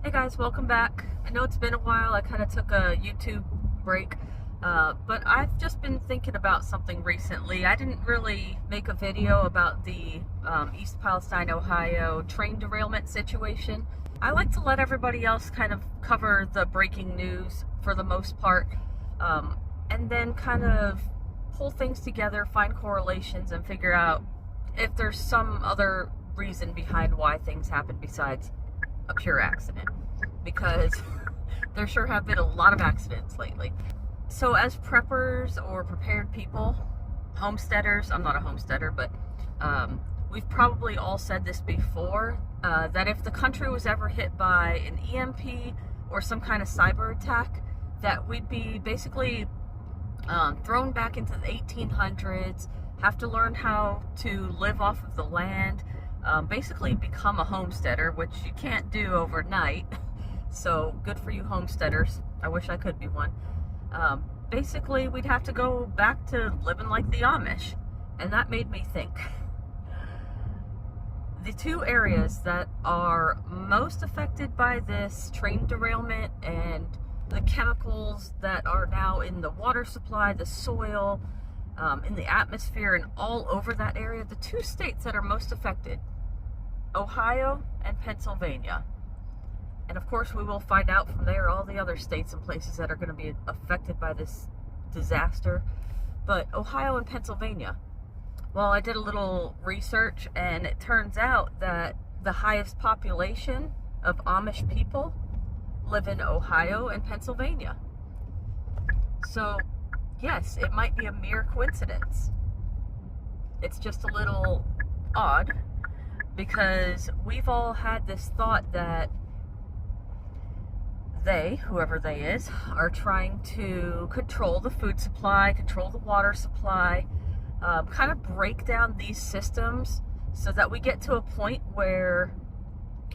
Hey guys, welcome back. I know it's been a while. I kind of took a YouTube break, but I've just been thinking about something recently. I didn't really make a video about the East Palestine, Ohio train derailment situation. I like to let everybody else kind of cover the breaking news for the most part, and then kind of pull things together, find correlations, and figure out if there's some other reason behind why things happen besides a pure accident, because there sure have been a lot of accidents lately. So as preppers or prepared people, homesteaders, I'm not a homesteader, but we've probably all said this before, that if the country was ever hit by an EMP or some kind of cyber attack, that we'd be basically thrown back into the 1800s, have to learn how to live off of the land, basically become a homesteader, which you can't do overnight. So good for you homesteaders. I wish I could be one. Basically, we'd have to go back to living like the Amish. And that made me think. The two areas that are most affected by this train derailment and the chemicals that are now in the water supply, the soil, in the atmosphere, and all over that area, the two states that are most affected, Ohio and Pennsylvania. And of course we will find out from there all the other states and places that are going to be affected by this disaster. But Ohio and Pennsylvania, well, I did a little research and it turns out that the highest population of Amish people live in Ohio and Pennsylvania. So yes, it might be a mere coincidence. It's just a little odd, because we've all had this thought that they, whoever they is, are trying to control the food supply, control the water supply, kind of break down these systems so that we get to a point where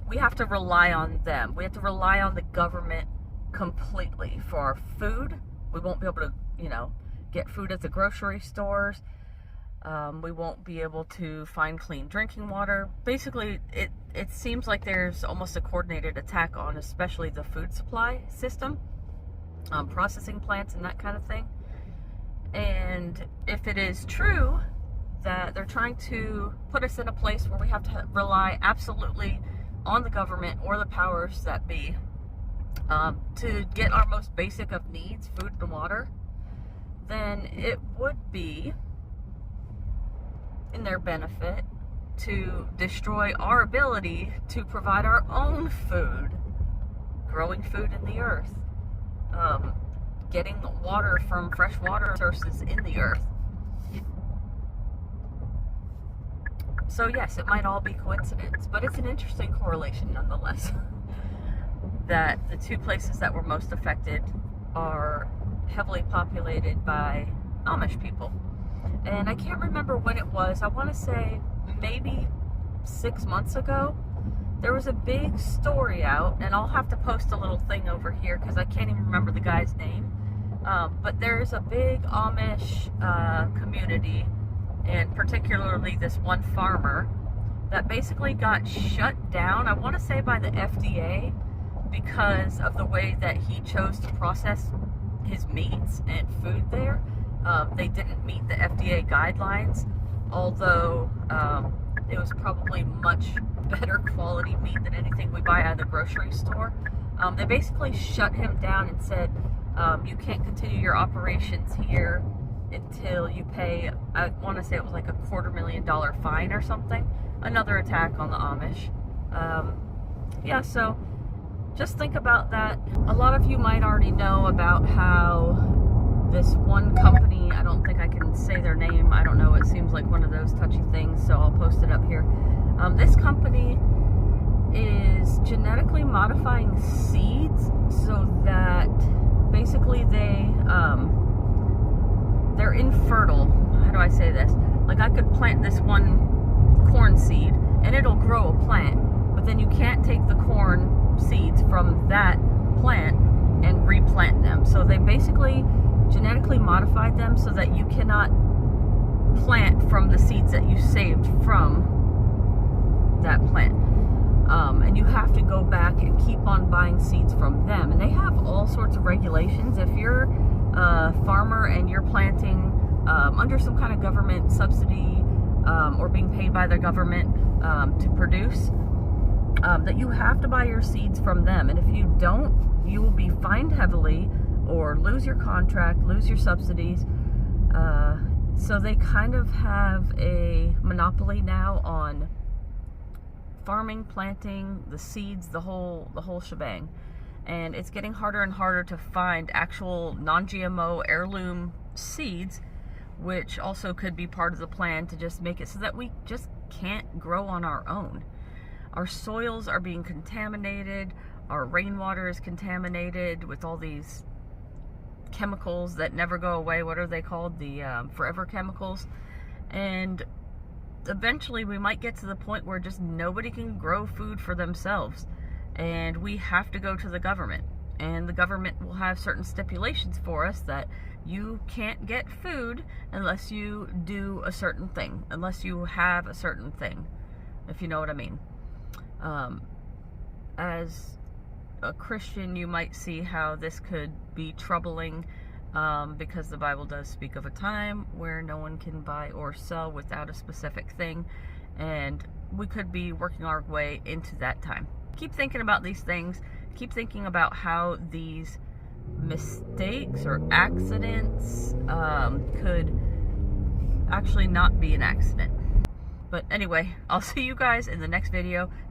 we have to rely on them. We have to rely on the government completely for our food. We won't be able to, get food at the grocery stores. We won't be able to find clean drinking water. Basically, it seems like there's almost a coordinated attack on especially the food supply system, processing plants and that kind of thing. And if it is true that they're trying to put us in a place where we have to rely absolutely on the government or the powers that be to get our most basic of needs, food and water, then it would be in their benefit to destroy our ability to provide our own food, growing food in the earth, getting water from freshwater sources in the earth. So yes, it might all be coincidence, but it's an interesting correlation nonetheless, that the two places that were most affected are heavily populated by Amish people. And I can't remember when it was. I want to say maybe 6 months ago. There was a big story out, and I'll have to post a little thing over here because I can't even remember the guy's name. But there's a big Amish community, and particularly this one farmer, that basically got shut down, I want to say by the FDA, because of the way that he chose to process his meats and food there. They didn't meet the FDA guidelines, although it was probably much better quality meat than anything we buy at the grocery store. They basically shut him down and said, you can't continue your operations here until you pay, I want to say it was like a $250,000 fine or something. Another attack on the Amish. Yeah, so just think about that. A lot of you might already know about how this one company, I don't think I can say their name, I don't know, it seems like one of those touchy things, so I'll post it up here. This company is genetically modifying seeds so that basically they're infertile. How do I say this? Like, I could plant this one corn seed and it'll grow a plant, but then you can't take the corn seeds from that plant and replant them. So they basically genetically modified them so that you cannot plant from the seeds that you saved from that plant. And you have to go back and keep on buying seeds from them. And they have all sorts of regulations. If you're a farmer and you're planting under some kind of government subsidy or being paid by the government to produce, that you have to buy your seeds from them. And if you don't, you will be fined heavily or lose your contract, lose your subsidies. So they kind of have a monopoly now on farming, planting, the seeds, the whole shebang. And it's getting harder and harder to find actual non-GMO heirloom seeds, which also could be part of the plan to just make it so that we just can't grow on our own. Our soils are being contaminated, our rainwater is contaminated with all these chemicals that never go away. What are they called? The forever chemicals. And eventually we might get to the point where just nobody can grow food for themselves, and we have to go to the government, and the government will have certain stipulations for us that you can't get food unless you do a certain thing, unless you have a certain thing, if you know what I mean. As a Christian, you might see how this could be troubling, because the Bible does speak of a time where no one can buy or sell without a specific thing, and we could be working our way into that time. Keep thinking about these things. Keep thinking about how these mistakes or accidents could actually not be an accident. But anyway, I'll see you guys in the next video.